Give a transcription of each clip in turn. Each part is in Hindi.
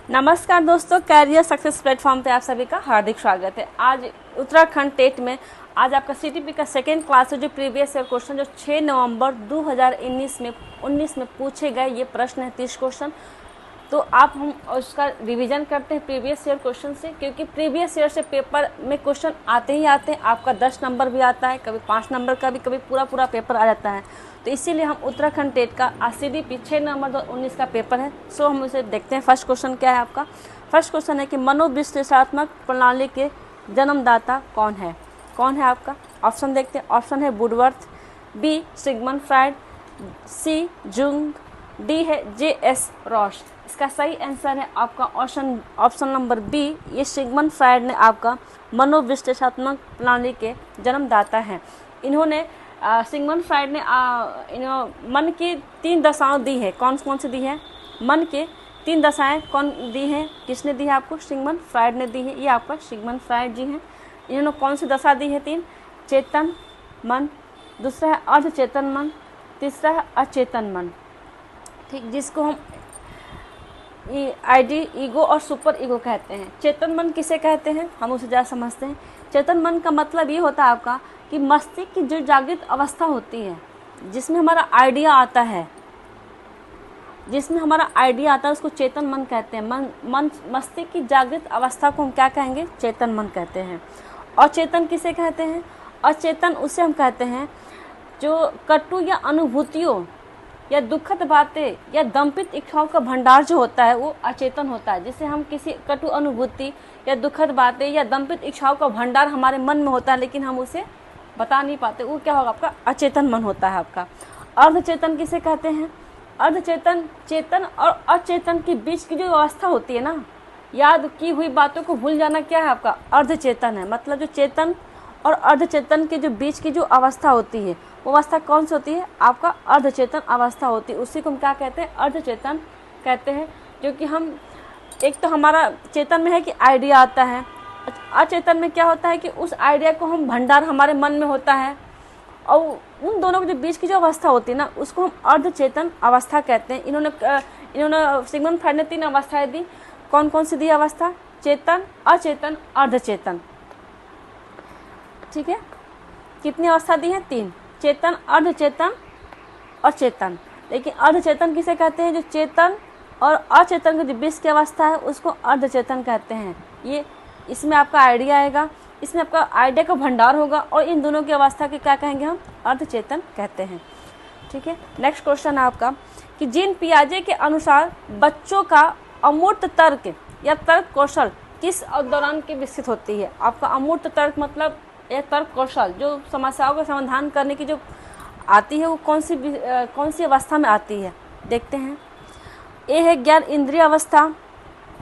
नमस्कार दोस्तों, कैरियर सक्सेस प्लेटफॉर्म पे आप सभी का हार्दिक स्वागत है। आज उत्तराखंड टेट में आज आपका सीटीपी का सेकेंड क्लास है। जो प्रीवियस ईयर क्वेश्चन जो 6 नवंबर 2019 में पूछे गए ये प्रश्न है 30 क्वेश्चन। तो आप हम उसका रिवीजन करते हैं प्रीवियस ईयर क्वेश्चन से, क्योंकि प्रीवियस ईयर से पेपर में क्वेश्चन आते ही आते हैं। आपका 10 नंबर भी आता है, कभी 5 नंबर का भी, कभी पूरा पेपर आ जाता है। तो इसीलिए हम उत्तराखंड टेट का सीटीपी 6 नवंबर 2019 का पेपर है। सो हम उसे देखते हैं। फर्स्ट क्वेश्चन क्या है आपका? फर्स्ट क्वेश्चन है कि मनोविश्लेषणात्मक प्रणाली के जन्मदाता कौन है? कौन है आपका? ऑप्शन देखते हैं। ऑप्शन है वुडवर्थ, बी सिगमंड फ्राइड, सी जुंग, डी है जे.एस. रॉस। इसका सही आंसर है आपका ऑप्शन नंबर बी। ये सिगमंड फ्राइड ने आपका मनोविश्लेषणात्मक प्रणाली के जन्मदाता हैं। इन्होंने सिगमंड फ्राइड ने मन की 3 दशाएं दी है। कौन कौन सी दी है? मन के 3 दशाएं कौन दी हैं? किसने दी है आपको? सिगमंड फ्राइड ने दी है। ये आपका सिगमंड फ्राइड जी हैं। इन्होंने कौन सी दशा दी है? 3। चेतन मन, दूसरा है अर्धचेतन मन, तीसरा है अचेतन मन। ठीक, जिसको हम आईडी, ईगो और सुपर ईगो कहते हैं। चेतन मन किसे कहते हैं हम उसे ज़्यादा समझते हैं। चेतन मन का मतलब ये होता है आपका कि मस्तिष्क की जो जागृत अवस्था होती है, जिसमें हमारा आइडिया आता है, उसको चेतन मन कहते हैं। मस्तिष्क की जागृत अवस्था को हम क्या कहेंगे? चेतन मन कहते हैं। और चेतन किसे कहते हैं? अचेतन उसे हम कहते हैं जो कटु या अनुभूतियों या दुखद बातें या दंपित इच्छाओं का भंडार जो होता है वो अचेतन होता है। जिसे हम किसी कटु अनुभूति या दुखद बातें या दंपित इच्छाओं का भंडार हमारे मन में होता है, लेकिन हम उसे बता नहीं पाते, वो क्या होगा? आपका अचेतन मन होता है आपका। अर्धचेतन किसे कहते हैं? अर्धचेतन चेतन और अचेतन के बीच की जो अवस्था होती है ना, याद की हुई बातों को भूल जाना, क्या है आपका? अर्धचेतन है। मतलब जो चेतन और अर्धचेतन के जो बीच की जो अवस्था होती है वो अवस्था कौन सी होती है? आपका अर्धचेतन अवस्था होती है। उसी को हम क्या कहते हैं? अर्धचेतन कहते हैं। जो कि हम एक तो हमारा चेतन में है कि आइडिया आता है, अचेतन में क्या होता है कि उस आइडिया को हम भंडार हमारे मन में होता है, और उन दोनों के बीच की जो अवस्था होती है ना उसको हम अर्धचेतन अवस्था कहते हैं। इन्होंने सिगमंड फ्राइड ने 3 अवस्थाएं दी। कौन कौन सी दी अवस्था? चेतन, अचेतन, अर्धचेतन। ठीक है, कितनी अवस्था दी है? 3। चेतन, अर्धचेतन और चेतन। लेकिन अर्धचेतन किसे कहते हैं? जो चेतन और अचेतन के जो बीच की अवस्था है उसको अर्धचेतन कहते हैं। ये इसमें आपका आइडिया आएगा, इसमें आपका आइडिया का भंडार होगा, और इन दोनों की अवस्था के क्या कहेंगे हम? अर्धचेतन कहते हैं। ठीक है, नेक्स्ट क्वेश्चन है आपका कि जीन पियाजे के अनुसार बच्चों का अमूर्त तर्क या तर्क कौशल किस दौरान की विकसित होती है? आपका अमूर्त तर्क मतलब यह तर्क कौशल जो समस्याओं का समाधान करने की जो आती है वो कौन सी अवस्था में आती है? देखते हैं। ए है ज्ञान इंद्रिय अवस्था,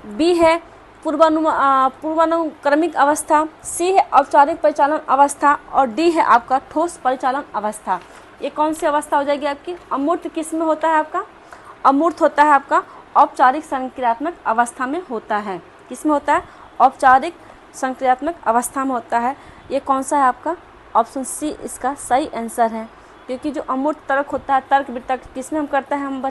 बी है पूर्वानुक्रमिक अवस्था, सी है औपचारिक परिचालन अवस्था, और डी है आपका ठोस परिचालन अवस्था। ये कौन सी अवस्था हो जाएगी आपकी? अमूर्त किस में होता है आपका? अमूर्त होता है आपका औपचारिक संक्रियात्मक अवस्था में होता है। किस में होता है? औपचारिक संक्रियात्मक अवस्था में होता है। ये कौन सा है आपका? ऑप्शन सी इसका सही आंसर है। क्योंकि जो अमूर्त तर्क होता है, तर्क वितर्क किसमें हम करते हैं? हम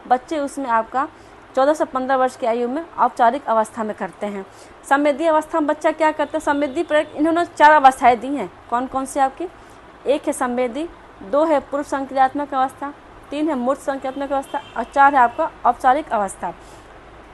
बच्चे उसमें आपका 14 से 15 वर्ष की आयु में औपचारिक अवस्था में करते हैं। संवेदी अवस्था में बच्चा क्या करता है? संवेदी प्रयोग। इन्होंने 4 अवस्थाएं दी हैं। कौन कौन सी आपकी? 1 है संवेदी, 2 है पूर्व संक्रियात्मक अवस्था, 3 है मूर्त संक्रियात्मक अवस्था, और 4 है आपका औपचारिक अवस्था।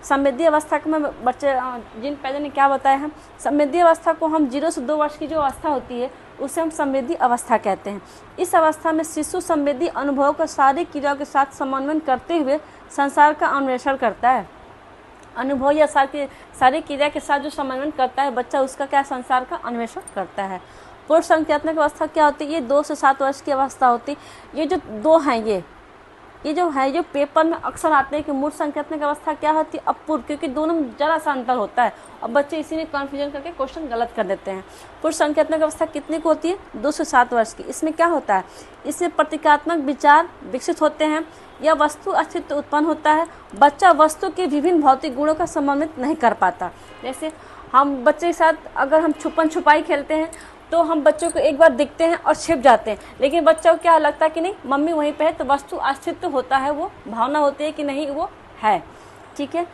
संवेदी अवस्था को मैं बच्चे जिन पहले ने क्या बताया है, संवेदी अवस्था को हम 0 से 2 वर्ष की जो अवस्था होती है उसे हम संवेदी अवस्था कहते हैं। इस अवस्था में शिशु संवेदी अनुभवों को सारी क्रियाओं के साथ समन्वय करते हुए संसार का अन्वेषण करता है। अनुभव या सारी क्रिया के साथ जो समन्वय करता है बच्चा, उसका क्या? संसार का अन्वेषण करता है। पूर्व संक्रियात्मक अवस्था क्या होती है? ये 2 से 7 वर्ष की अवस्था होती है। ये जो 2 हैं ये जो पेपर में अक्सर आते हैं कि मूर्त संक्रियात्मक अवस्था क्या होती है? अपूर्व, क्योंकि दोनों में जरा सा अंतर होता है और बच्चे इसी में कन्फ्यूजन करके क्वेश्चन गलत कर देते हैं। पूर्व संक्रियात्मक अवस्था कितने को होती है? 2 से 7 वर्ष की। इसमें क्या होता है? इसमें प्रतीकात्मक विचार विकसित होते हैं या वस्तु अस्तित्व उत्पन्न होता है। बच्चा वस्तु के विभिन्न भौतिक गुणों का समन्वित नहीं कर पाता। जैसे हम बच्चे के साथ अगर हम छुपन छुपाई खेलते हैं तो हम बच्चों को एक बार दिखते हैं और छिप जाते हैं, लेकिन बच्चों को क्या लगता है कि नहीं मम्मी वहीं पे है, तो वस्तु अस्तित्व होता है, वो भावना होती है कि नहीं वो है। ठीक है,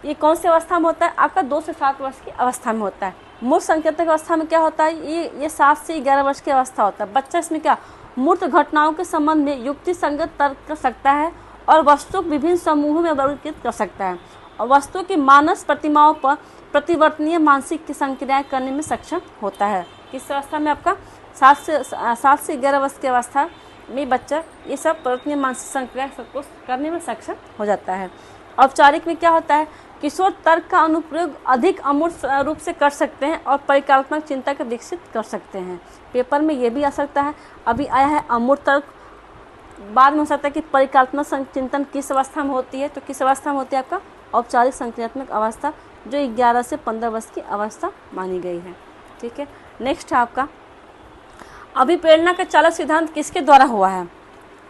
ये कौन सी अवस्था में होता है? आपका 2 से 7 वर्ष की अवस्था में होता है। मूर्त संकेतक अवस्था में क्या होता है? ये 7 से 11 वर्ष की अवस्था होता है। बच्चा इसमें क्या मूर्त घटनाओं के संबंध में युक्ति संगत तर्क कर सकता है और वस्तु विभिन्न समूहों में वर्गीकृत कर सकता है और वस्तु की मानस प्रतिमाओं पर प्रतिवर्तनीय मानसिक की संक्रियाएं करने में सक्षम होता है। किस अवस्था में? आपका 7 से 11 वर्ष की अवस्था में बच्चा ये सब परिवर्तनीय मानसिक संक्रिया सबको करने में सक्षम हो जाता है। औपचारिक में क्या होता है? किशोर तर्क का अनुप्रयोग अधिक अमूर्त रूप से कर सकते हैं और परिकल्पनात्मक चिंता को विकसित कर सकते हैं। पेपर में ये भी आ सकता है, अभी आया है अमूर्त तर्क, बाद में हो सकता है कि परिकल्पनात्मक चिंतन किस अवस्था में होती है, तो किस अवस्था में होती है? आपका औपचारिक संक्रियात्मक अवस्था, जो 11 से 15 वर्ष की अवस्था मानी गई है। ठीक है, नेक्स्ट है आपका अभिप्रेरणा का चालक सिद्धांत किसके द्वारा हुआ है?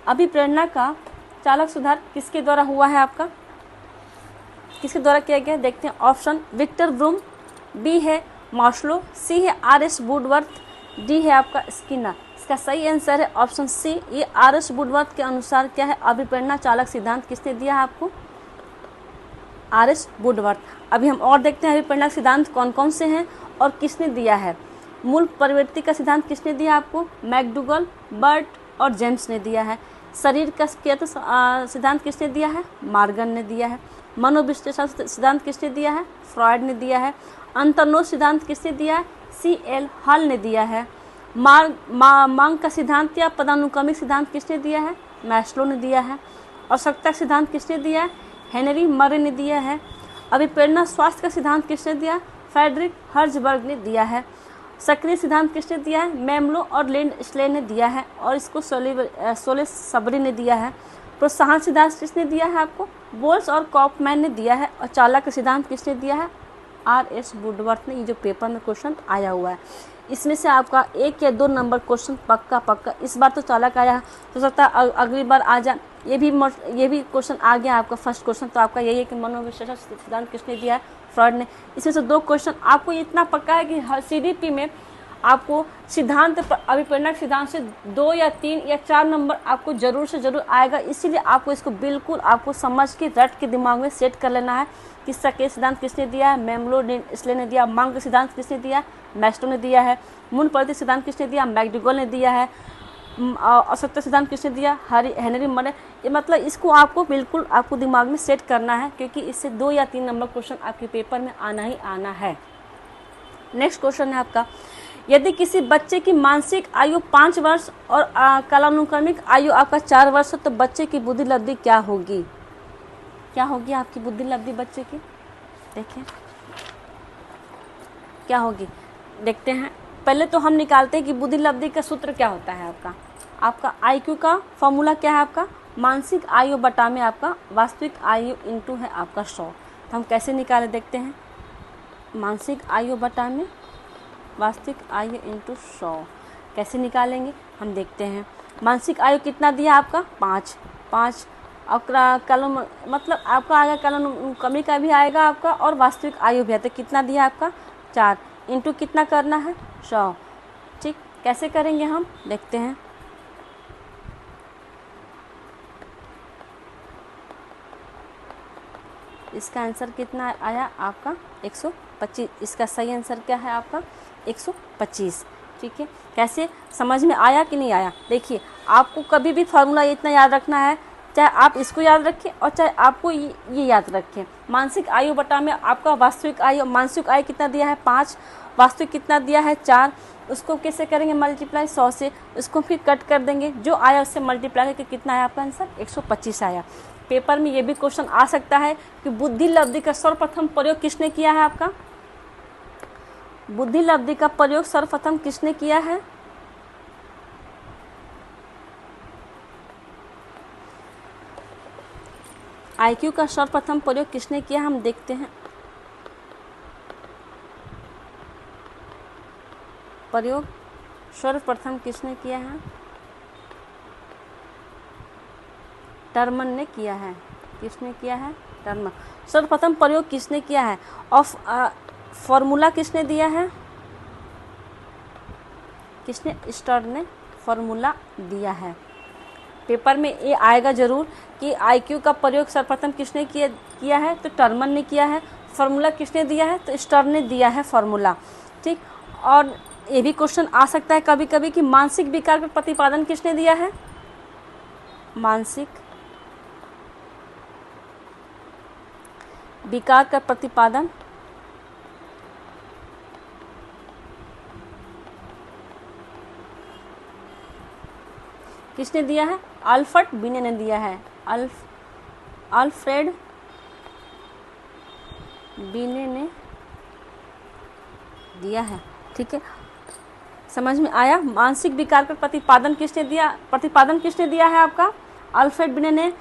अभिप्रेरणा का चालक सिद्धांत किसके द्वारा हुआ है? आपका किसके द्वारा किया गया? देखते हैं ऑप्शन विक्टर ब्रूम, बी है मास्लो, सी है आर.एस. वुडवर्थ, डी है आपका स्किनर। इसका सही आंसर है ऑप्शन सी। ये आर.एस. वुडवर्थ के अनुसार क्या है? अभिप्रेरणा चालक सिद्धांत किसने दिया है आपको? आर.एस. वुडवर्थ। अभी हम और देखते हैं अभिप्रेरणा सिद्धांत कौन कौन से हैं और किसने दिया है। मूल प्रवृत्ति का सिद्धांत किसने दिया आपको? मैकडूगल, बर्ट और जेम्स ने दिया है। शरीर का सिद्धांत किसने दिया है? मार्गन ने दिया है। मनोविश्लेषण सिद्धांत किसने दिया है? फ्रॉयड ने दिया है। अंतर्नोद सिद्धांत किसने दिया है? C.L. हॉल ने दिया है। मांग का सिद्धांत या पदानुक्रमिक सिद्धांत किसने दिया है? मैस्लो ने दिया है। आवश्यकता सिद्धांत किसने दिया है? हेनरी मरे ने दिया है। अभिप्रेरणा स्वास्थ्य का सिद्धांत किसने दिया? फ्रेडरिक हर्जबर्ग ने दिया है। सक्रिय सिद्धांत किसने दिया है? मेमलो और लिंड स्ले ने दिया है और इसको सोले सबरी ने दिया है। प्रोत्साहन सिद्धांत किसने दिया है आपको? बोल्स और कॉपमैन ने दिया है। और चालक का सिद्धांत किसने दिया है? आर.एस. वुडवर्थ ने। ये जो पेपर में क्वेश्चन आया हुआ है, इसमें से आपका 1 या 2 नंबर क्वेश्चन पक्का इस बार तो चालक आया है, हो सकता है अगली बार आ जाए। ये भी क्वेश्चन आ गया आपका फर्स्ट क्वेश्चन, तो आपका यही है कि मनोविश्लेषण सिद्धांत किसने दिया है? फ्रॉयड ने। इसमें से 2 क्वेश्चन आपको इतना पक्का है कि CDP में आपको सिद्धांत अभिप्रेरणा सिद्धांत से 2 या 3 या 4 नंबर आपको जरूर से जरूर आएगा। इसीलिए आपको इसको बिल्कुल आपको समझ के रट के दिमाग में सेट कर लेना है कि सक्रिय सिद्धांत किसने दिया है? मेमलो इसलिए ने दिया। मांग का सिद्धांत किसने दिया है? मैस्लो ने दिया है। मूल प्रवृत्ति सिद्धांत किसने दिया? मैकडूगल ने दिया है। आवश्यकता सिद्धांत किसने दिया? हेनरी मरे। ये मतलब इसको आपको बिल्कुल आपको दिमाग में सेट करना है, क्योंकि इससे 2 या 3 नंबर क्वेश्चन आपके पेपर में आना ही आना है। नेक्स्ट क्वेश्चन है आपका, यदि किसी बच्चे की मानसिक आयु 5 वर्ष और कालानुक्रमिक आयु आपका 4 वर्ष है, तो बच्चे की बुद्धि लब्धि क्या होगी? क्या होगी आपकी बुद्धि लब्धि बच्चे की? देखिए क्या होगी, देखते हैं। पहले तो हम निकालते हैं कि बुद्धि लब्धि का सूत्र क्या होता है। आपका IQ का फॉर्मूला क्या है? आपका मानसिक आयु बटा में आपका वास्तविक आयु इंटू है आपका 100। तो हम कैसे निकाले देखते हैं। मानसिक आयु बटा में वास्तविक आयु इंटू 100 कैसे निकालेंगे हम देखते हैं। मानसिक आयु कितना दिया आपका? 5 और कलम मतलब आपका आएगा कलम कमी का भी आएगा आपका और वास्तविक आयु भी है, तो कितना दिया आपका? 4 इंटू कितना करना है? 100। ठीक, कैसे करेंगे हम देखते हैं। इसका आंसर कितना आया आपका? 125। इसका सही आंसर क्या है आपका? 125। ठीक है, कैसे समझ में आया कि नहीं आया? देखिए, आपको कभी भी फार्मूला इतना याद रखना है, चाहे आप इसको याद रखें और चाहे आपको ये याद रखें। मानसिक आयु बटा में आपका वास्तविक आयु, मानसिक आयु कितना दिया है? 5, वास्तविक कितना दिया है? 4। उसको कैसे करेंगे? मल्टीप्लाई 100 से, उसको फिर कट कर देंगे, जो आया उससे मल्टीप्लाई करके कितना आया आपका आंसर? 125 आया। पेपर में ये भी क्वेश्चन आ सकता है कि बुद्धि लब्धि का सर्वप्रथम प्रयोग किसने किया है? आपका बुद्धि लब्धि का प्रयोग सर्वप्रथम किसने किया है? IQ का सर्वप्रथम प्रयोग किसने किया हम देखते हैं। प्रयोग सर्वप्रथम किसने किया है? टर्मन ने किया है। किसने किया है? टर्मन। सर्वप्रथम प्रयोग किसने किया है? ऑफ फॉर्मूला किसने दिया है? किसने? स्टर ने फॉर्मूला दिया है। पेपर में ये आएगा जरूर कि IQ का प्रयोग सर्वप्रथम किसने किया है, तो टर्मन ने किया है। फार्मूला किसने दिया है, तो स्टर्न ने दिया है फार्मूला। ठीक, और ये भी क्वेश्चन आ सकता है कभी कभी कि मानसिक विकार का प्रतिपादन किसने दिया है, मानसिक विकार का प्रतिपादन किसने दिया है, अल्फ्रेड बिने ने दिया है। अल्फ्रेड बिने ने दिया है। ठीक है, समझ में आया। मानसिक विकार का प्रतिपादन किसने दिया है आपका, अल्फ्रेड बिने ने।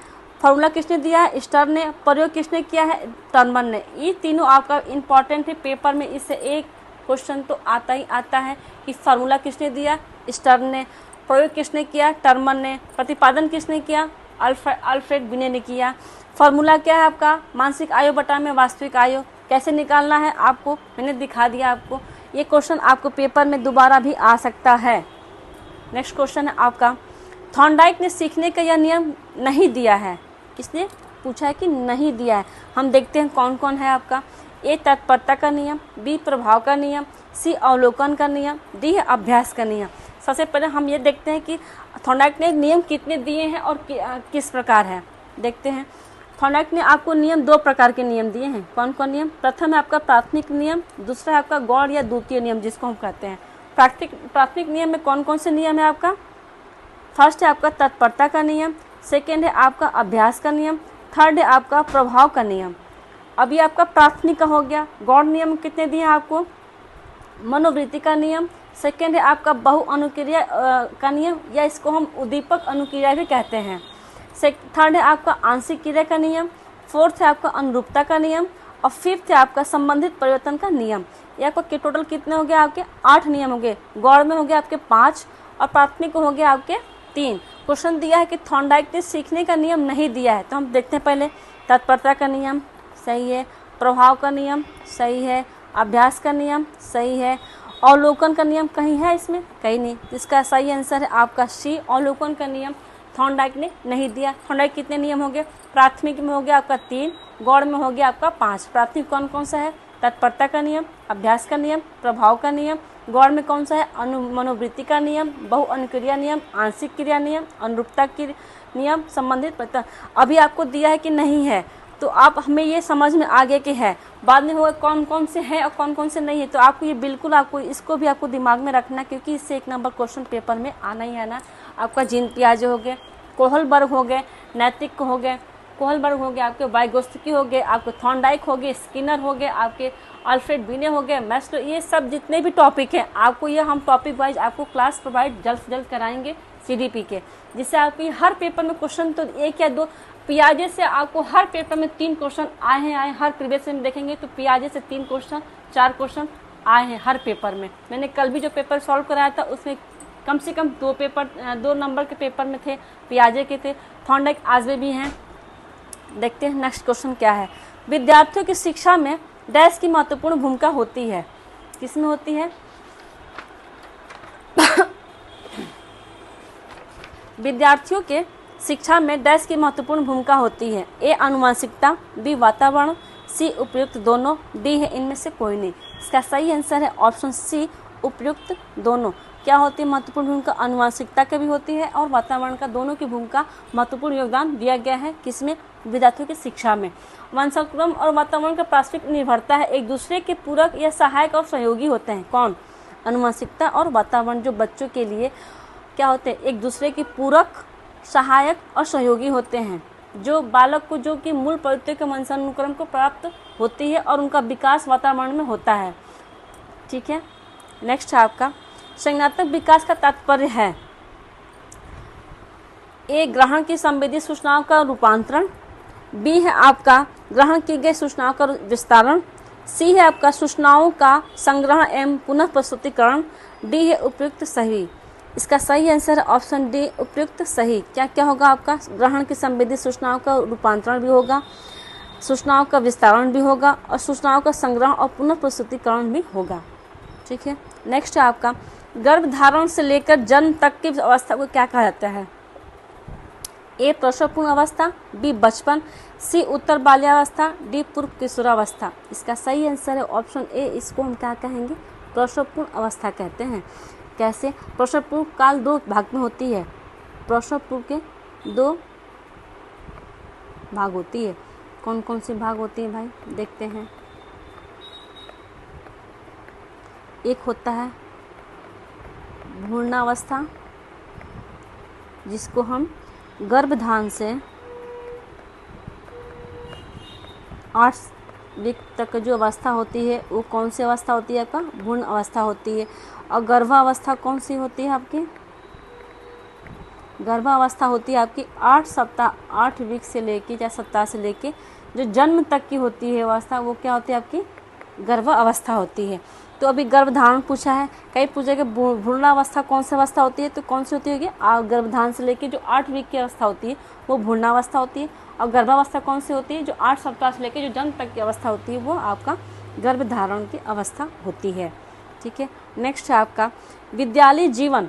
फार्मूला किसने दिया है, स्टर्न ने। प्रयोग किसने किया है, टर्मन ने। ये तीनों आपका इंपॉर्टेंट है पेपर में, इससे एक क्वेश्चन तो आता ही आता है कि फार्मूला किसने दिया, स्टर्न ने। प्रयोग किसने किया, टर्मन ने। प्रतिपादन किसने किया, अल्फ्रेड बिने ने किया। फार्मूला क्या है आपका, मानसिक आयु बटा में वास्तविक आयु। कैसे निकालना है आपको मैंने दिखा दिया आपको। ये क्वेश्चन आपको पेपर में दोबारा भी आ सकता है। नेक्स्ट क्वेश्चन है आपका, थॉर्नडाइक ने सीखने का यह नियम नहीं दिया है। किसने पूछा है कि नहीं दिया है। हम देखते हैं कौन कौन है आपका। ए तत्परता का नियम, बी प्रभाव का नियम, सी अवलोकन का नियम, डी है अभ्यास का नियम। सबसे पहले हम ये देखते हैं कि थॉर्नडाइक ने नियम कितने दिए हैं और किस प्रकार है। देखते हैं, थॉर्नडाइक ने आपको नियम 2 प्रकार के नियम दिए हैं। कौन कौन नियम, प्रथम है आपका प्राथमिक नियम, दूसरा है आपका गौण या द्वितीय नियम जिसको हम कहते हैं। प्राथमिक नियम में कौन कौन से नियम है आपका, फर्स्ट है आपका तत्परता का नियम, सेकेंड है आपका अभ्यास का नियम, थर्ड है आपका प्रभाव का नियम। अभी आपका प्राथमिक का हो गया। गौण नियम कितने दिए हैं आपको, मनोवृत्ति का नियम, सेकेंड है आपका बहु अनुक्रिया का नियम या इसको हम उद्दीपक अनुक्रिया भी कहते हैं। थर्ड है आपका आंशिक क्रिया का नियम, फोर्थ है आपका अनुरूपता का नियम और फिफ्थ है आपका संबंधित परिवर्तन का नियम। ये आपका टोटल कितने हो गए आपके, 8 नियम हो गए। गौण में हो गए आपके 5 और प्राथमिक हो गए आपके 3। क्वेश्चन दिया है कि थॉर्नडाइक ने सीखने का नियम नहीं दिया है, तो हम देखते हैं पहले। तत्परता का नियम सही है, प्रभाव का नियम सही है, अभ्यास का नियम सही है, अवलोकन का नियम कहीं है इसमें, कहीं नहीं। इसका सही आंसर है आपका सी, अवलोकन का नियम थॉर्नडाइक ने नहीं दिया। थॉर्नडाइक कितने नियम हो गए, प्राथमिक में हो गया आपका 3, गौण में हो गया आपका 5। प्राथमिक कौन कौन सा है, तत्परता का नियम, अभ्यास का नियम, प्रभाव का नियम। गौण में कौन सा है, मनोवृत्ति का नियम, बहु अनुक्रिया नियम, आंशिक क्रिया नियम, अनुरूपता की नियम, संबंधित पता। अभी आपको दिया है कि नहीं है, तो आप हमें ये समझ में आ गया कि है। बाद में होगा कौन कौन से हैं और कौन कौन से नहीं है, तो आपको ये बिल्कुल आपको इसको भी आपको दिमाग में रखना, क्योंकि इससे 1 नंबर क्वेश्चन पेपर में आना ही आना। आपका जीन पियाजे हो गए, कोहलबर्ग हो गए, नैतिक हो गए, कोहलबर्ग हो गए, आपके वाइगोत्स्की हो गए, आपके थॉर्नडाइक हो गए, स्किनर हो गए, आपके अल्फ्रेड बिने हो गए, मैस्लो। ये सब जितने भी टॉपिक हैं आपको, ये हम टॉपिक वाइज आपको क्लास प्रोवाइड जल्द से जल्द कराएंगे CDP के, जिससे आपकी हर पेपर में क्वेश्चन तो 1 या 2 पियाजे से आपको हर पेपर में 3 क्वेश्चन आए। हर प्रीवियस में देखेंगे तो पियाजे से 3 क्वेश्चन 4 क्वेश्चन आए हैं हर पेपर में। मैंने कल भी जो पेपर सॉल्व कराया था उसमें कम से कम 2 नंबर के पेपर में थे, पियाजे के थे। थॉर्नडाइक आज भी हैं। देखते हैं नेक्स्ट क्वेश्चन क्या है। विद्यार्थियों की शिक्षा में डैश की महत्वपूर्ण भूमिका होती है। किसमें होती है, विद्यार्थियों के शिक्षा में डैश की महत्वपूर्ण भूमिका होती है। ए आनुवंशिकता, बी वातावरण, सी उपयुक्त दोनों, डी है इनमें से कोई नहीं। इसका सही आंसर है ऑप्शन सी, उपयुक्त दोनों। क्या होती है महत्वपूर्ण भूमिका, आनुवंशिकता की भी होती है और वातावरण का, दोनों की भूमिका महत्वपूर्ण योगदान दिया गया है किसमें, विद्यार्थियों की शिक्षा में। वंशानुक्रम और वातावरण का पारस्परिक निर्भरता है, एक दूसरे के पूरक या सहायक और सहयोगी होते हैं। कौन, आनुवंशिकता और वातावरण जो बच्चों के लिए क्या होते हैं, एक दूसरे के पूरक, सहायक और सहयोगी होते हैं। जो बालक को जो कि मूल प्रवृत्तियों के वंशानुक्रम को प्राप्त होती है और उनका विकास वातावरण में होता है। ठीक है, नेक्स्ट है आपका संज्ञानात्मक विकास का तात्पर्य है। ए ग्रहण की संवेदी सूचनाओं का रूपांतरण, बी है आपका ग्रहण की गई सूचनाओं का विस्तारण, सी है आपका सूचनाओं का संग्रहण एवं पुनः प्रस्तुतिकरण, डी है उपयुक्त सही। इसका सही आंसर है ऑप्शन डी, उपयुक्त सही। क्या क्या होगा आपका, ग्रहण की संवेदी सूचनाओं का रूपांतरण भी होगा, सूचनाओं का विस्तारण भी होगा और सूचनाओं का संग्रहण और पुनः प्रस्तुतिकरण भी होगा। ठीक है, नेक्स्ट है आपका गर्भधारण से लेकर जन्म तक की अवस्था को क्या कहा जाता है। ए प्रसवपूर्ण अवस्था, बी बचपन, सी उत्तर बाल्यावस्था, डी पूर्व किशोरावस्था। इसका सही आंसर है ऑप्शन ए। इसको हम क्या कहेंगे? प्रसवपूर्ण अवस्था कहते हैं। कैसे? प्रसवपूर्व काल दो भाग में होती है। प्रसवपूर्व के दो भाग होती है। कौन कौन सी भाग होती है भाई? देखते हैं। एक होता है भ्रूणावस्था, जिसको हम गर्भधारण से 8 वीक तक जो अवस्था होती है वो कौन सी अवस्था होती है? आपका भ्रूण अवस्था होती है। और गर्भावस्था कौन सी होती है आपकी? गर्भावस्था होती है आपकी 8 सप्ताह, 8 वीक से लेके या सप्ताह से लेके जो जन्म तक की होती है अवस्था, वो क्या होती है? आपकी गर्भावस्था होती है। तो अभी गर्भधारण पूछा है, कई पूछा कि भ्रूणावस्था कौन सी अवस्था होती है, तो कौन सी होती होगी? गर्भधारण से लेके जो 8 वीक की अवस्था होती है वो भ्रूणावस्था होती है। और गर्भावस्था कौन सी होती है? जो 8 सप्ताह से लेके जो जन्म तक की अवस्था होती है वो आपका गर्भधारण की अवस्था होती है। ठीक है। नेक्स्ट है आपका विद्यालय जीवन।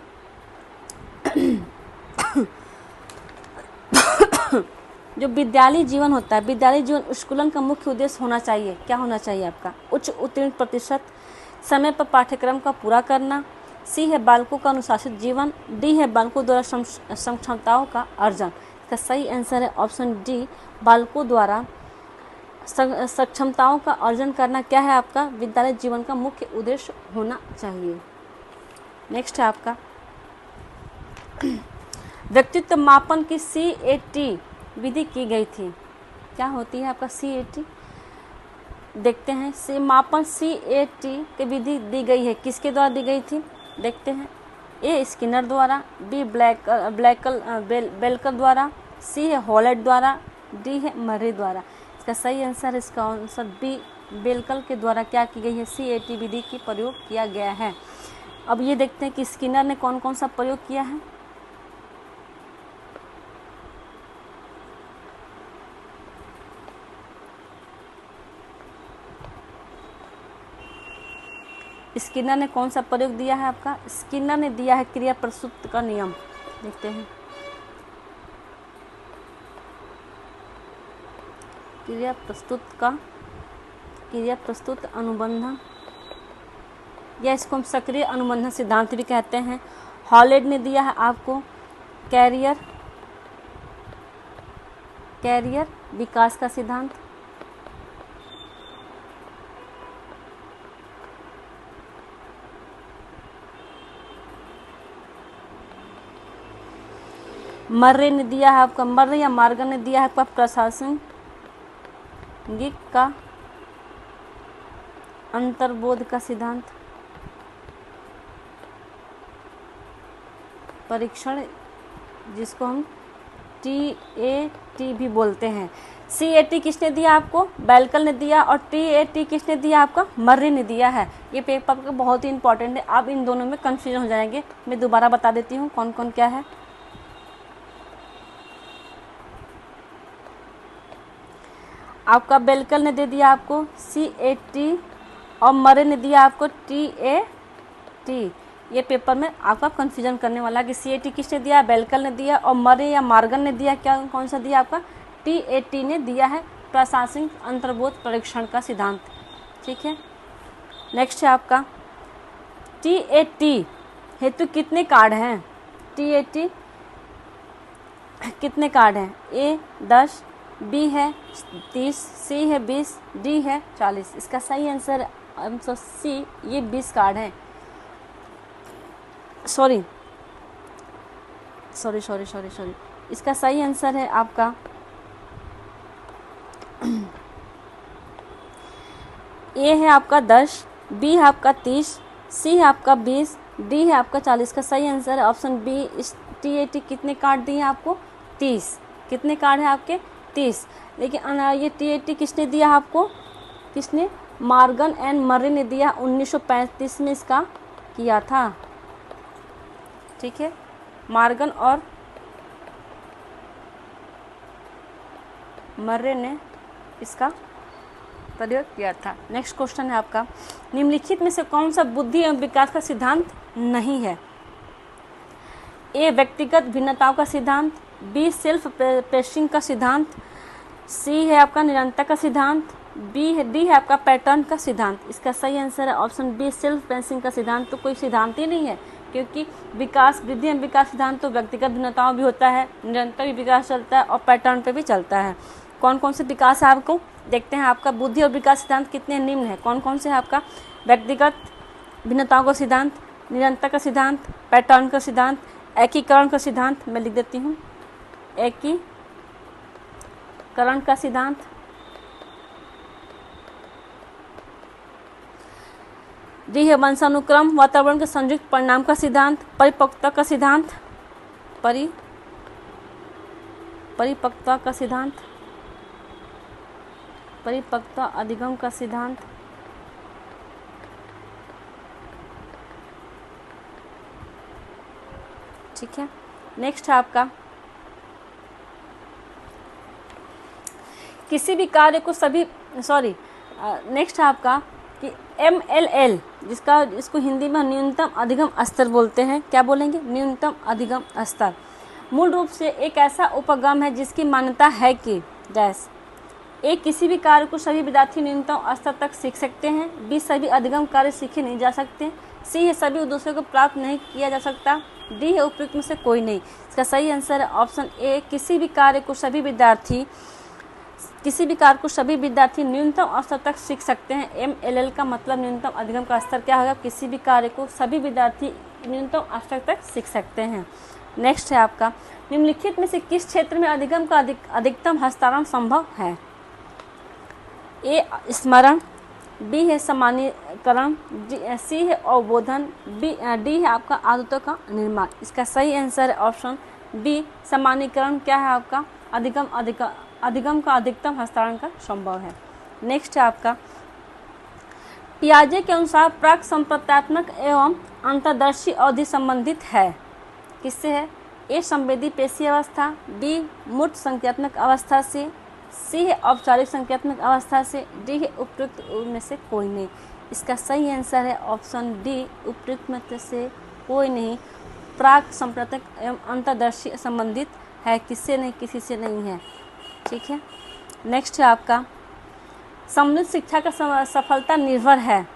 जो विद्यालय जीवन होता है, विद्यालय जीवन स्कूलन का मुख्य उद्देश्य होना चाहिए। क्या होना चाहिए आपका? उच्च उत्तीर्ण प्रतिशत, समय पर पाठ्यक्रम का पूरा करना, सी है बालकों का अनुशासित जीवन, डी है बालकों द्वारा सक्षमताओं का अर्जन। इसका सही आंसर है ऑप्शन डी, बालकों द्वारा सक्षमताओं का अर्जन करना क्या है आपका? विद्यालय जीवन का मुख्य उद्देश्य होना चाहिए। नेक्स्ट है आपका व्यक्तित्व मापन की CAT विधि की गई थी। क्या होती है आपका CAT? देखते हैं। मापन CAT की विधि दी गई है, किसके द्वारा दी गई थी? देखते हैं। ए स्किनर द्वारा, बी बेलकर द्वारा, सी है हॉलेट द्वारा, डी है मर्रे द्वारा। इसका सही आंसर, इसका आंसर बी, बेलकर के द्वारा क्या की गई है? CAT विधि की प्रयोग किया गया है। अब ये देखते हैं कि स्किनर ने कौन कौन सा प्रयोग किया है। स्किनर ने कौन सा प्रयोग दिया है आपका? स्किनर ने दिया है क्रिया प्रस्तुत का नियम। देखते हैं। क्रिया प्रस्तुत अनुबंध, या इसको हम सक्रिय अनुबंधन सिद्धांत भी कहते हैं। हॉलेट ने दिया है आपको कैरियर विकास का सिद्धांत। मर्रे ने दिया है आपका, मर्रे या मार्गन ने दिया है आपका प्रशासनिक का अंतर्बोध का सिद्धांत। परीक्षण, जिसको हम TAT भी बोलते हैं। CAT किसने दिया आपको? बेलकर ने दिया। और TAT किसने दिया आपका? मर्रे ने दिया है। ये पेपर का बहुत ही इंपॉर्टेंट है, आप इन दोनों में कंफ्यूजन हो जाएंगे। मैं दोबारा बता देती हूँ कौन कौन क्या है। आपका बेलकर ने दे दिया आपको CAT और मर्रे ने दिया आपको TAT। ये पेपर में आपका कंफ्यूजन करने वाला कि CAT किसने दिया? बेलकर ने दिया। और मर्रे या मार्गन ने दिया, क्या कौन सा दिया आपका? TAT ने दिया है प्रशासनिक अंतर्बोध परीक्षण का सिद्धांत। ठीक है। नेक्स्ट है आपका TAT हेतु कितने कार्ड हैं? TAT कितने कार्ड हैं? A 10, B है 30, C है 20, D है 40। इसका सही आंसर C, ये 20 कार्ड हैं। सॉरी, इसका सही आंसर है आपका A है आपका 10, B है आपका 30, C है आपका 20, D है आपका 40। का सही आंसर है ऑप्शन बी। इस TAT कितने कार्ड दिए आपको? 30। कितने कार्ड हैं आपके? 30। लेकिन ये TAT किसने दिया आपको? किसने? मार्गन एंड मर्रे ने दिया। 1935 में इसका किया था। ठीक है। मार्गन और मर्रे ने इसका प्रयोग किया था। नेक्स्ट क्वेश्चन है आपका निम्नलिखित में से कौन सा बुद्धि एवं विकास का सिद्धांत नहीं है? ए व्यक्तिगत भिन्नताओं का सिद्धांत, बी सेल्फ पेस्टिंग का सिद्धांत, सी है आपका निरंतर का सिद्धांत, डी है आपका पैटर्न का सिद्धांत। इसका सही आंसर है ऑप्शन बी सेल्फ पेस्टिंग का सिद्धांत। तो कोई सिद्धांत ही नहीं है, क्योंकि विकास वृद्धि एवं विकास सिद्धांत तो व्यक्तिगत भिन्नताओं भी होता है, निरंतर भी विकास चलता है और पैटर्न पे भी चलता है। कौन कौन से विकास है आपको देखते हैं। आपका बुद्धि और विकास सिद्धांत कितने निम्न है, कौन कौन से है आपका, व्यक्तिगत भिन्नताओं का सिद्धांत, निरंतर का सिद्धांत, पैटर्न का सिद्धांत, एकीकरण का सिद्धांत। मैं लिख देती हूँ, एकीकरण का सिद्धांत, डी है वंशानुक्रम वातावरण के संयुक्त परिणाम का सिद्धांत, परिपक्वता का सिद्धांत, परिपक्वता का सिद्धांत, परिपक्वता अधिगम का सिद्धांत, ठीक है। नेक्स्ट है आपका किसी भी कार्य को नेक्स्ट है आपका कि MLL इसको हिंदी में न्यूनतम अधिगम स्तर बोलते हैं। क्या बोलेंगे, न्यूनतम अधिगम स्तर। मूल रूप से एक ऐसा उपगम है जिसकी मान्यता है कि डैश ए किसी भी कार्य को सभी विद्यार्थी न्यूनतम स्तर तक सीख सकते हैं, बी सभी अधिगम कार्य सीखे नहीं जा सकते, सी है सभी उद्देश्यों को प्राप्त नहीं किया जा सकता, डी है उपयुक्त में से कोई नहीं। इसका सही आंसर है ऑप्शन ए किसी भी कार्य को सभी विद्यार्थी न्यूनतम स्तर तक सीख सकते हैं। MLL का मतलब न्यूनतम अधिगम का स्तर क्या होगा, किसी भी कार्य को सभी विद्यार्थी न्यूनतम स्तर तक सीख सकते हैं। नेक्स्ट है आपका निम्नलिखित में से किस क्षेत्र में अधिगम का अधिकतम हस्तांतरण संभव है। ए स्मरण, बी है सामान्यकरण, सी है अवबोधन, डी है आपका आदतों का निर्माण। इसका सही आंसर है ऑप्शन बी सामान्यकरण क्या है आपका, अधिगम का अधिकतम हस्तांतरण का संभव है। नेक्स्ट है आपका पियाजे के अनुसार प्राक संप्रत्यात्मक एवं अंतर्दर्शी अवधि संबंधित है, किससे है, ए संवेदी पेशी अवस्था, बी मूर्त संख्यात्मक अवस्था से, सी है औपचारिक संख्यात्मक अवस्था से, डी है उपयुक्त में से कोई नहीं। इसका सही आंसर है ऑप्शन डी उपयुक्त में से कोई नहीं, प्राक संप्रत्यात्मक एवं अंतर्दर्शी संबंधित है, किससे नहीं, किसी से नहीं है, ठीक है। नेक्स्ट है आपका सम्मिलित शिक्षा का सफलता निर्भर है,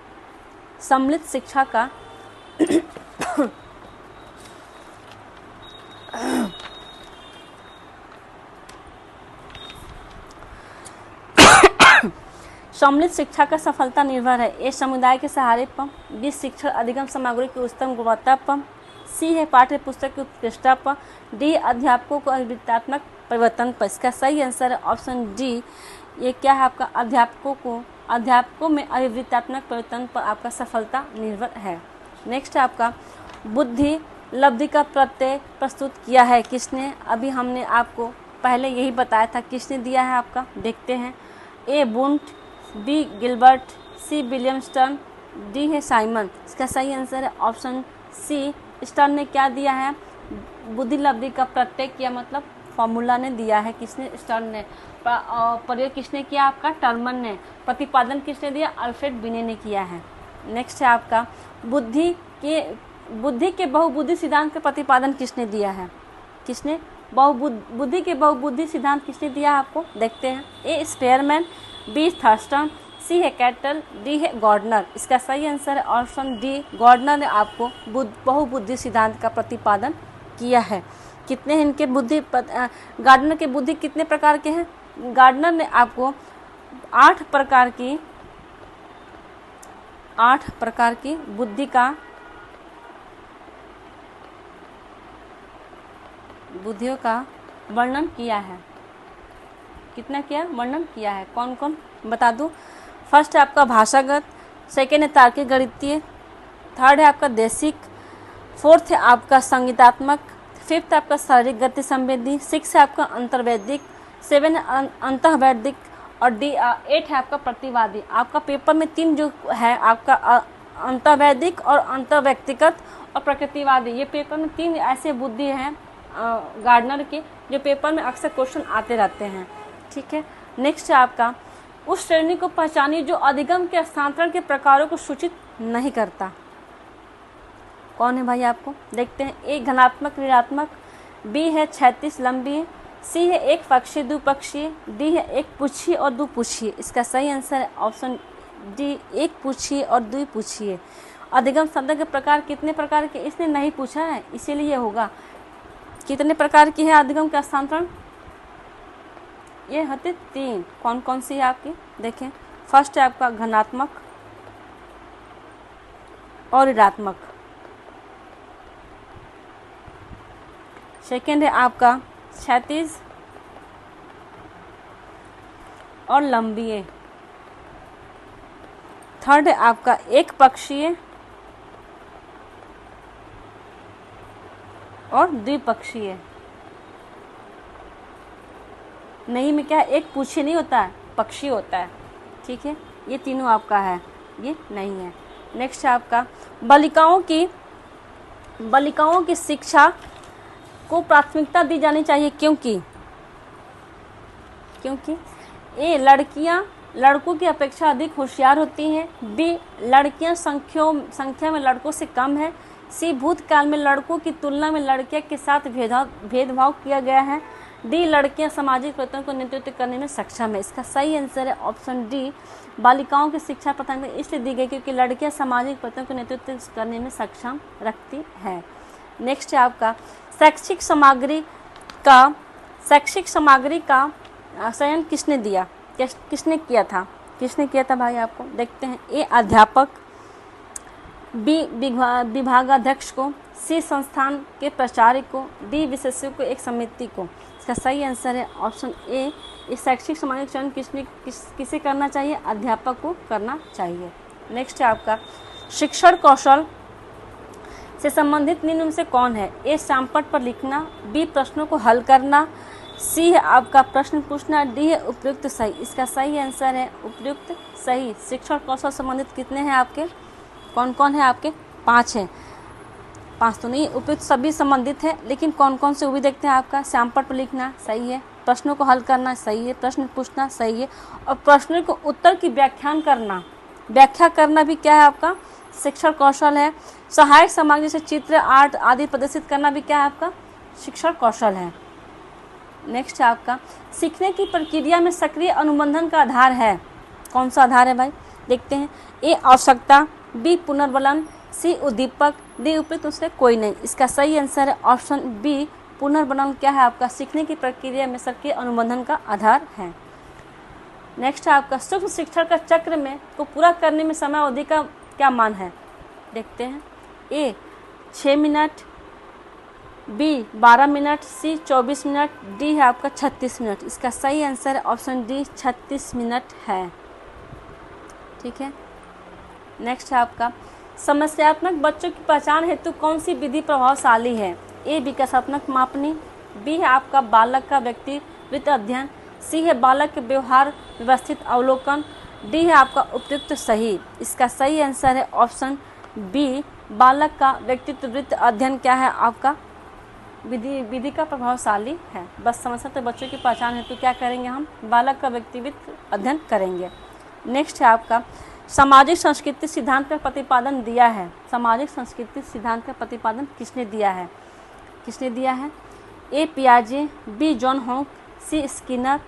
सम्मिलित शिक्षा का सम्मिलित शिक्षा का सफलता निर्भर है, ए समुदाय के सहारे पर, बी शिक्षण अधिगम सामग्री की उच्चतम गुणवत्ता पर, सी है पाठ्य पुस्तक की उत्कृष्टता पर, डी अध्यापकों को अभिवृत्तात्मक परिवर्तन पर। इसका सही आंसर है ऑप्शन डी, ये क्या है आपका अध्यापकों में अभिवृत्तात्मक परिवर्तन पर आपका सफलता निर्भर है। नेक्स्ट है आपका बुद्धि लब्धि का प्रत्यय प्रस्तुत किया है किसने, अभी हमने आपको पहले यही बताया था, किसने दिया है आपका, देखते हैं। A Wundt, B Gilbert, C Williamston, D है साइमन। इसका सही आंसर है ऑप्शन सी, स्टर्न ने क्या दिया है, बुद्धि लब्धि का प्रत्यय किया मतलब फॉर्मूला ने दिया है, किसने, स्टर्न ने। प्रयोग किसने किया आपका, टर्मन ने। प्रतिपादन किसने दिया, अल्फ्रेड बिने ने किया है। नेक्स्ट है आपका बुद्धि के बहुबुद्धि सिद्धांत का प्रतिपादन किसने दिया है, किसने, बुद्धि के बहुबुद्धि सिद्धांत किसने दिया आपको, देखते हैं। ए स्पेयरमैन, बी थर्स्टन, सी है कैटल, डी है गॉर्डनर। इसका सही आंसर है ऑप्शन डी, गॉर्डनर ने आपको बहुबुद्धि सिद्धांत का प्रतिपादन किया है। कितने हैं इनके गार्डनर के बुद्धि कितने प्रकार के हैं, गार्डनर ने आपको 8 प्रकार की बुद्धियों का वर्णन किया है। कितना किया, वर्णन किया है, कौन कौन बता दूं। फर्स्ट है आपका भाषागत, सेकेंड है तार्किक गणितीय, थर्ड है आपका देशिक, फोर्थ है आपका संगीतात्मक, फिफ्थ है आपका शारीरिक गति संवेदी, सिक्स है आपका अंतर्वैदिक, 7 है अंतःवैदिक और 8 है आपका प्रतिवादी। आपका पेपर में 3 जो है आपका अंतःवैदिक और अंतर्व्यक्तिगत और प्रकृतिवादी, ये पेपर में 3 ऐसे बुद्धि हैं गार्डनर के जो पेपर में अक्सर क्वेश्चन आते रहते हैं, ठीक है। नेक्स्ट है आपका उस श्रेणी को पहचानिए जो अधिगम के हस्तांतरण के प्रकारों को सूचित नहीं करता। कौन है भाई, आपको देखते हैं। ए घनात्मक ऋणात्मक, बी है 36 लंबी, सी है एक पक्षीय द्विपक्षीय, डी है एक पुच्छीय और द्विपुच्छीय। इसका सही आंसर है ऑप्शन डी, एक पुच्छीय और द्विपुच्छीय। अधिगम शब्द के प्रकार कितने प्रकार के, इसने नहीं पूछा है इसीलिए होगा। कितने प्रकार की है अधिगम के हस्तांतरण, ये होते 3। कौन कौन सी है आपकी, देखें। फर्स्ट है आपका घनात्मक और ऋणात्मक, सेकेंड है आपका क्षैतिज और लंबीय, थर्ड है आपका एक पक्षीय और द्विपक्षीय। नहीं में क्या है, एक पूछी नहीं होता है, पक्षी होता है, ठीक है। ये तीनों आपका है, ये नहीं है। नेक्स्ट है आपका बालिकाओं की शिक्षा को प्राथमिकता दी जानी चाहिए क्योंकि ए लड़कियां लड़कों की अपेक्षा अधिक होशियार होती हैं, बी लड़कियां संख्या में लड़कों से कम है, सी भूतकाल में लड़कों की तुलना में लड़कियों के साथ भेदभाव किया गया है, डी लड़कियां सामाजिक परिवर्तन को नेतृत्व करने में सक्षम है। इसका सही आंसर है ऑप्शन डी, बालिकाओं की शिक्षा प्राथमिकता इसलिए दी गई क्योंकि लड़कियां सामाजिक परिवर्तन को नेतृत्व करने में सक्षम रखती है। नेक्स्ट है आपका शैक्षिक सामग्री का चयन किसने किया था भाई आपको, देखते हैं। ए अध्यापक, बी विभागाध्यक्ष को, सी संस्थान के प्राचार्य को, डी विशेषज्ञों को, एक समिति को। इसका सही आंसर है ऑप्शन ए, इस शैक्षिक सामग्री का चयन किसे करना चाहिए, अध्यापक को करना चाहिए। नेक्स्ट है आपका शिक्षण कौशल से संबंधित निम्न में से कौन है, ए श्यामपट्ट पर लिखना, बी प्रश्नों को हल करना, सी है आपका प्रश्न पूछना, डी है उपयुक्त सही। इसका सही आंसर है उपयुक्त सही। शिक्षण कौशल संबंधित कितने हैं आपके, कौन कौन है आपके, 5 हैं। 5 तो नहीं, उपयुक्त सभी संबंधित है, लेकिन कौन कौन से वो भी देखते हैं। आपका श्यामपट्ट पर लिखना सही है, प्रश्नों को हल करना सही है, प्रश्न पूछना सही है, और प्रश्नों को उत्तर की व्याख्या करना भी क्या है आपका शिक्षण कौशल है। सहायक सामग्री जैसे चित्र, आर्ट आदि प्रदर्शित करना भी क्या है आपका शिक्षण कौशल है। नेक्स्ट है आपका सीखने की प्रक्रिया में सक्रिय अनुबंधन का आधार है, कौन सा आधार है भाई, देखते हैं। ए आवश्यकता, बी पुनर्बलन, सी उद्दीपक, डी उपयुक्त उससे कोई नहीं। इसका सही आंसर है ऑप्शन बी, पुनर्बलन क्या है आपका सीखने की प्रक्रिया में सक्रिय अनुबंधन का आधार है। नेक्स्ट है आपका सूक्ष्म शिक्षण का चक्र में को पूरा करने में समय अवधि का क्या मान है, देखते हैं। ए 6 मिनट, बी 12 मिनट, सी 24 मिनट, डी है आपका 36 मिनट। इसका सही आंसर है ऑप्शन डी, 36 मिनट है, ठीक है। नेक्स्ट है आपका समस्यात्मक बच्चों की पहचान हेतु कौन सी विधि प्रभावशाली है, ए विकासात्मक मापनी, बी है आपका बालक का व्यक्तित्व अध्ययन, सी है बालक के व्यवहार व्यवस्थित अवलोकन, डी है आपका उपयुक्त सही। इसका सही आंसर है ऑप्शन बी, बालक का व्यक्तित्व अध्ययन क्या है आपका विधि का प्रभावशाली है। बस समझ सकते बच्चों की पहचान हेतु क्या करेंगे हम, बालक का व्यक्तित्व अध्ययन करेंगे। नेक्स्ट है आपका सामाजिक संस्कृति सिद्धांत का प्रतिपादन दिया है, सामाजिक संस्कृति सिद्धांत का प्रतिपादन किसने दिया है, ए पियाजे, बी जॉन हॉक, सी स्किनर,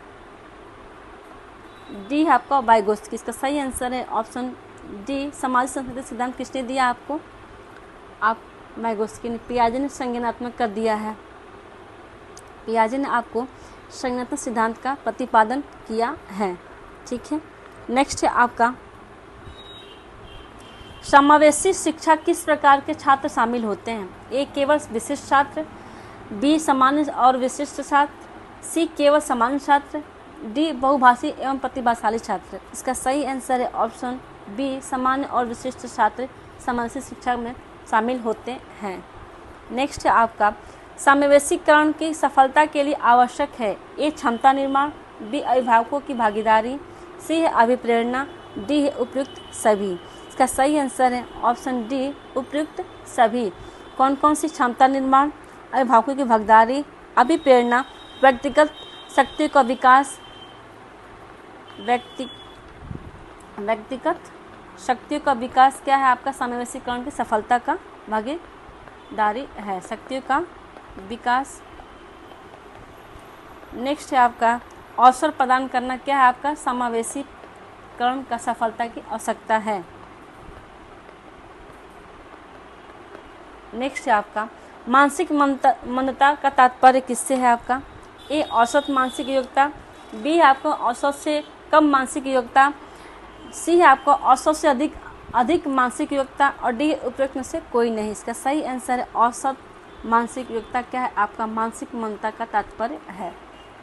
डी है आपका वाइगोत्स्की। इसका सही आंसर है ऑप्शन डी, सामाजिक संस्कृति सिद्धांत किसने दिया आपको, आप वाइगोत्स्की ने। पियाजे ने संज्ञानात्मक कर दिया है, पियाजे ने आपको संज्ञानात्मक सिद्धांत का प्रतिपादन किया है, ठीक है। नेक्स्ट है आपका समावेशी शिक्षा किस प्रकार के छात्र शामिल होते हैं, ए केवल विशिष्ट छात्र, बी सामान्य और विशिष्ट छात्र, सी केवल सामान्य छात्र, डी बहुभाषी एवं प्रतिभाशाली छात्र। इसका सही आंसर है ऑप्शन बी, सामान्य और विशिष्ट छात्र समावेशी शिक्षा में शामिल होते हैं। नेक्स्ट है आपका समावेशीकरण की सफलता के लिए आवश्यक है, ए क्षमता निर्माण, बी अभिभावकों की भागीदारी, सी है अभिप्रेरणा, डी है उपयुक्त सभी। इसका सही आंसर है ऑप्शन डी, उपयुक्त सभी। कौन कौन सी क्षमता निर्माण, अभिभावकों की भागीदारी, अभिप्रेरणा, व्यक्तिगत शक्ति का विकास, व्यक्तिगत शक्तियों का विकास क्या है आपका समावेशीकरण की सफलता का भागीदारी है, शक्तियों का विकास नेक्स्ट है आपका अवसर प्रदान करना, क्या है आपका समावेशीकरण का सफलता की आवश्यकता है। नेक्स्ट है आपका मानसिक मंदता का तात्पर्य किससे है आपका। ए औसत मानसिक योग्यता, बी है आपको औसत से कम मानसिक योग्यता, सी है आपको औसत से अधिक मानसिक योग्यता और डी उपरोक्त में से कोई नहीं। इसका सही आंसर है औसत मानसिक योग्यता, क्या है आपका मानसिक मंदता का तात्पर्य है।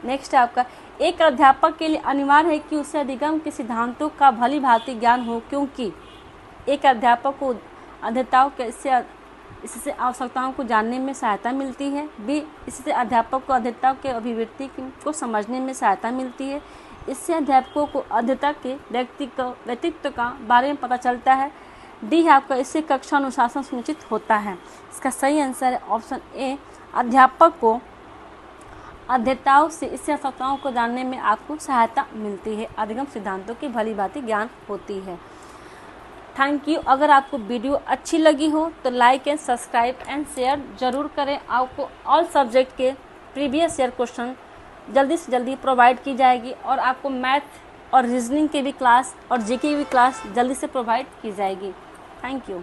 नेक्स्ट है आपका एक अध्यापक के लिए अनिवार्य है कि उसे अधिगम के सिद्धांतों का भली भांति ज्ञान हो, क्योंकि एक अध्यापक को अध्येताओं के इससे आवश्यकताओं को जानने में सहायता मिलती है। बी इससे अध्यापक को अध्येताओं के अभिव्यक्ति को समझने में सहायता मिलती है। इससे अध्यापकों को अध्येता के व्यक्तित्व का बारे में पता चलता है। डी है आपका इससे कक्षा अनुशासन सुनिश्चित होता है। इसका सही आंसर है ऑप्शन ए, अध्यापक को अध्येताओं से इससे आवश्यकताओं को जानने में आपको सहायता मिलती है, अधिगम सिद्धांतों की भली भांति ज्ञान होती है। Thank you. अगर आपको वीडियो अच्छी लगी हो तो like and subscribe and share जरूर करें। आपको ऑल सब्जेक्ट के प्रीवियस ईयर क्वेश्चन जल्दी से जल्दी प्रोवाइड की जाएगी और आपको मैथ और रीजनिंग की भी क्लास और जीके की भी क्लास जल्दी से प्रोवाइड की जाएगी। Thank you.